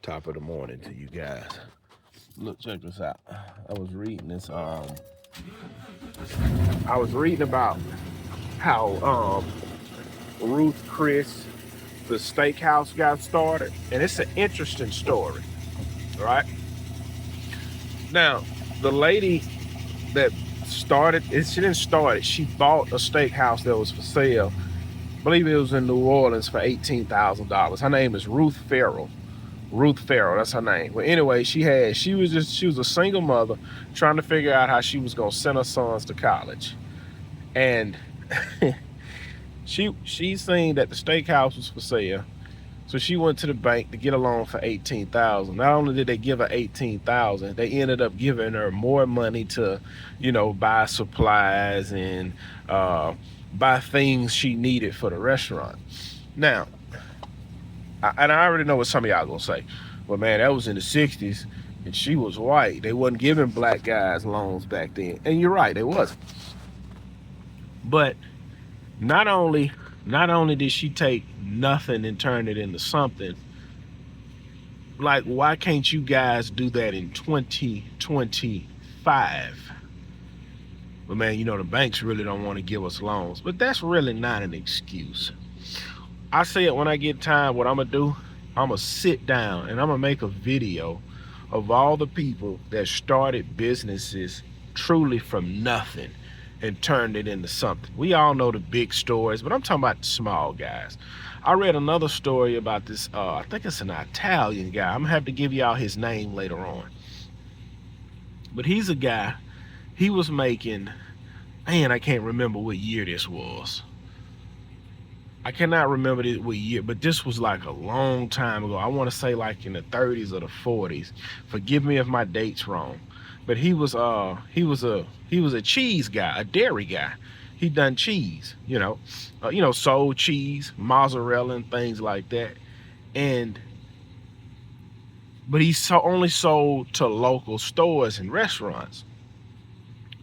Top of the morning to you guys. Look, check this out. I was reading this. I was reading about how Ruth Chris, the steakhouse, got started, and it's an interesting story, right? Now, the lady that started it, she didn't start it. She bought a steakhouse that was for sale. I believe it was in New Orleans for $18,000. Her name is Ruth Farrell. Ruth Farrell, that's her name. Well, anyway, she was a single mother trying to figure out how she was gonna send her sons to college. And she seen that the steakhouse was for sale. So she went to the bank to get a loan for $18,000. Not only did they give her $18,000, they ended up giving her more money to, buy supplies and buy things she needed for the restaurant. Now, and I already know what some of y'all gonna say. Well, man, that was in the '60s, and she was white. They wasn't giving black guys loans back then, and you're right, they wasn't. But not only did she take nothing and turn it into something, like, why can't you guys do that in 2025? But man, the banks really don't want to give us loans, but that's really not an excuse. I say it when I get time. What I'm gonna do, I'm gonna sit down and I'm gonna make a video of all the people that started businesses truly from nothing and turned it into something. We all know the big stories, but I'm talking about the small guys. I read another story about this, I think it's an Italian guy. I'm gonna have to give y'all his name later on. But he's a guy, he was making, man, I can't remember what year this was. I cannot remember what year, but this was like a long time ago. I want to say like in the 30s or the 40s. Forgive me if my date's wrong. But he was a cheese guy, a dairy guy. He done cheese, sold cheese, mozzarella and things like that. But he only sold to local stores and restaurants.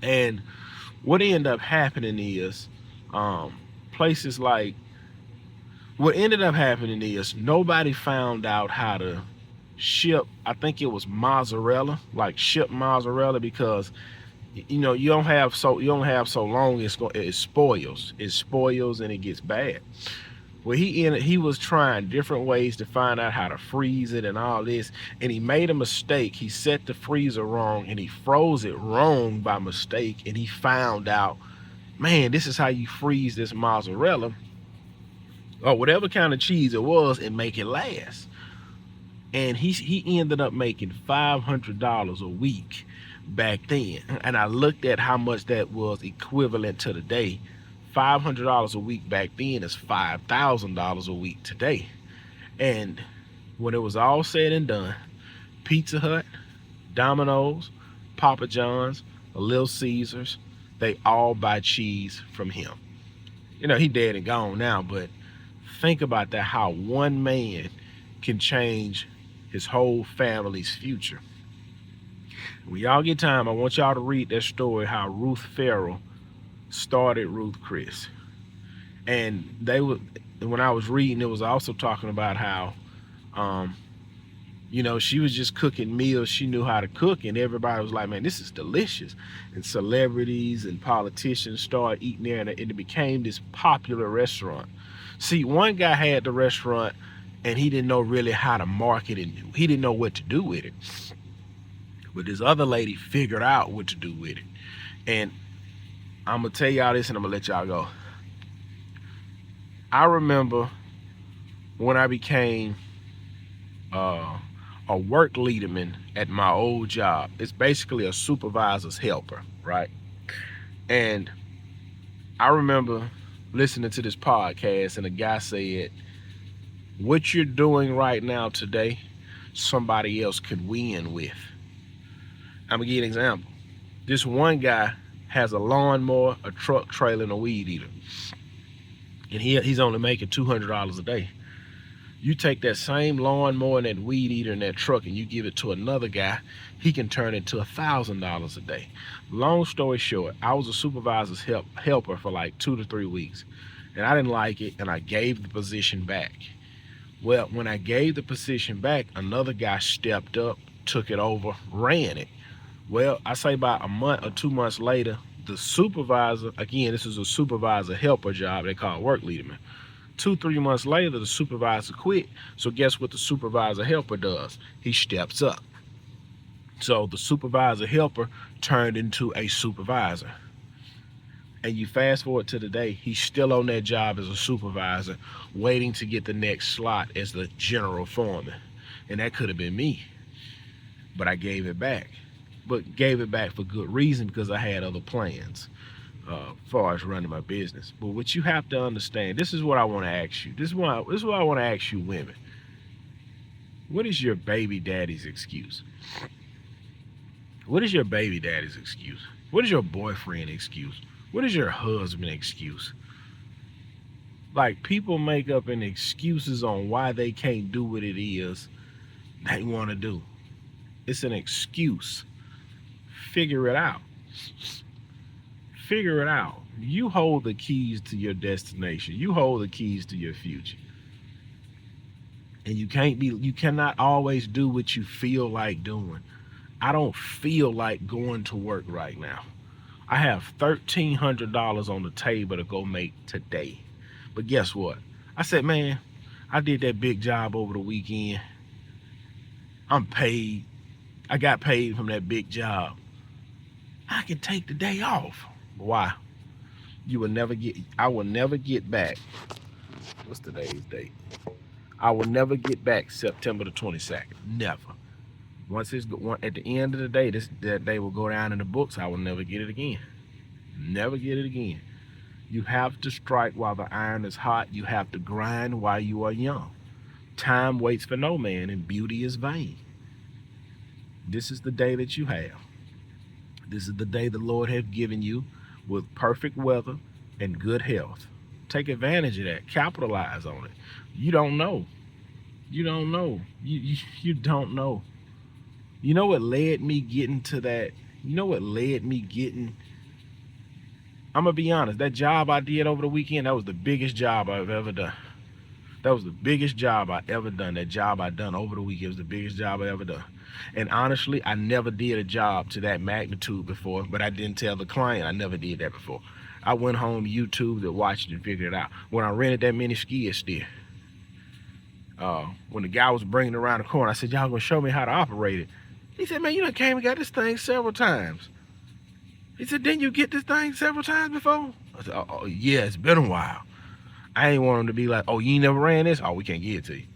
And what ended up happening is places like what ended up happening is nobody found out how to ship, I think it was mozzarella, like ship mozzarella, because you don't have so long, it spoils and it gets bad. Well, he was trying different ways to find out how to freeze it and all this, and he made a mistake. He set the freezer wrong and he froze it wrong by mistake, and he found out, man, this is how you freeze this mozzarella or whatever kind of cheese it was and make it last. And he ended up making $500 a week back then. And I looked at how much that was equivalent to today. $500 a week back then is $5,000 a week today. And when it was all said and done, Pizza Hut, Domino's, Papa John's, Little Caesars, they all buy cheese from him. He dead and gone now, but think about that, how one man can change his whole family's future. When y'all get time, I want y'all to read that story, how Ruth Farrell started Ruth Chris. And when I was reading, it was also talking about how she was just cooking meals she knew how to cook, and everybody was like, man, this is delicious. And celebrities and politicians started eating there, and it became this popular restaurant. See, one guy had the restaurant and he didn't know really how to market it. He didn't know what to do with it. But this other lady figured out what to do with it. And I'm going to tell y'all this and I'm going to let y'all go. I remember when I became a work leaderman at my old job. It's basically a supervisor's helper, right? And I remember listening to this podcast and a guy said, what you're doing right now today, somebody else could win with. I'm gonna give you an example. This one guy has a lawnmower, a truck trailer, and a weed eater. And he's only making $200 a day. You take that same lawnmower and that weed eater and that truck and you give it to another guy, he can turn it to $1,000 a day. Long story short, I was a supervisor's helper for like 2 to 3 weeks. And I didn't like it, and I gave the position back. Well, when I gave the position back, another guy stepped up, took it over, ran it. Well, I say about a month or 2 months later, the supervisor, again, this is a supervisor helper job, they call it work leaderman. 2, 3 months later, the supervisor quit. So guess what the supervisor helper does? He steps up. So the supervisor helper turned into a supervisor. And you fast forward to today, he's still on that job as a supervisor, waiting to get the next slot as the general foreman. And that could have been me, but I gave it back. But gave it back for good reason, because I had other plans as far as running my business. But what you have to understand, this is what I want to ask you. This is what I want to ask you women. What is your baby daddy's excuse? What is your baby daddy's excuse? What is your boyfriend excuse? What is your husband excuse? Like, people make up an excuses on why they can't do what it is they want to do. It's an excuse. Figure it out. Figure it out. You hold the keys to your destination. You hold the keys to your future. And you cannot always do what you feel like doing. I don't feel like going to work right now. I have $1,300 on the table to go make today. But guess what? I said, man, I did that big job over the weekend. I'm paid. I got paid from that big job. I can take the day off. Why? I will never get back. What's today's date? I will never get back September the 22nd. Never. Once it's at the end of the day, that day will go down in the books. I will never get it again. Never get it again. You have to strike while the iron is hot. You have to grind while you are young. Time waits for no man, and beauty is vain. This is the day that you have. This is the day the Lord has given you, with perfect weather and good health. Take advantage of that. Capitalize on it. You don't know. You don't know. You don't know. You know what led me getting to that? You know what led me getting? I'm going to be honest. That job I did over the weekend, that was the biggest job I've ever done. That was the biggest job I ever done. That job I done over the weekend was the biggest job I ever done. And honestly, I never did a job to that magnitude before, but I didn't tell the client I never did that before. I went home, YouTubed it, watched it, and figured it out. When I rented that mini skid steer, when the guy was bringing it around the corner, I said, y'all gonna show me how to operate it? He said, man, you done came and got this thing several times. He said, didn't you get this thing several times before? I said, oh yeah, it's been a while. I ain't want him to be like, oh, you ain't never ran this? Oh, we can't give it to you.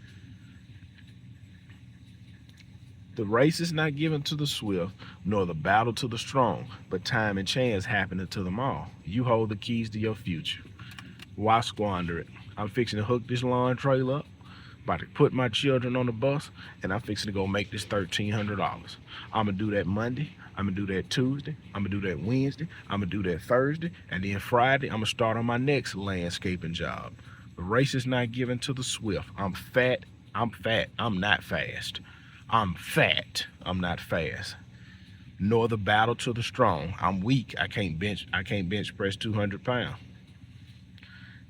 The race is not given to the swift, nor the battle to the strong, but time and chance happen to them all. You hold the keys to your future. Why squander it? I'm fixing to hook this lawn trailer up, about to put my children on the bus, and I'm fixing to go make this $1,300. I'm going to do that Monday. I'm going to do that Tuesday. I'm going to do that Wednesday. I'm going to do that Thursday. And then Friday, I'm going to start on my next landscaping job. The race is not given to the swift. I'm fat. I'm not fast. I'm fat. I'm not fast. Nor the battle to the strong. I'm weak. I can't bench press 200 pounds.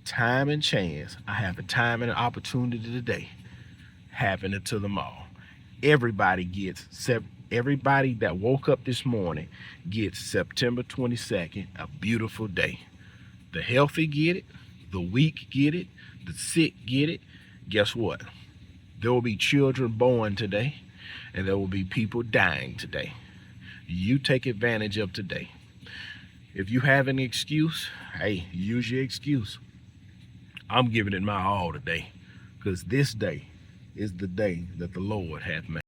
Time and chance. I have a time and an opportunity today. Happening to them all. Everybody that woke up this morning gets September 22nd, a beautiful day. The healthy get it. The weak get it. The sick get it. Guess what? There will be children born today, and there will be people dying today. You take advantage of today. If you have an excuse, hey, use your excuse. I'm giving it my all today, because this day is the day that the Lord hath made.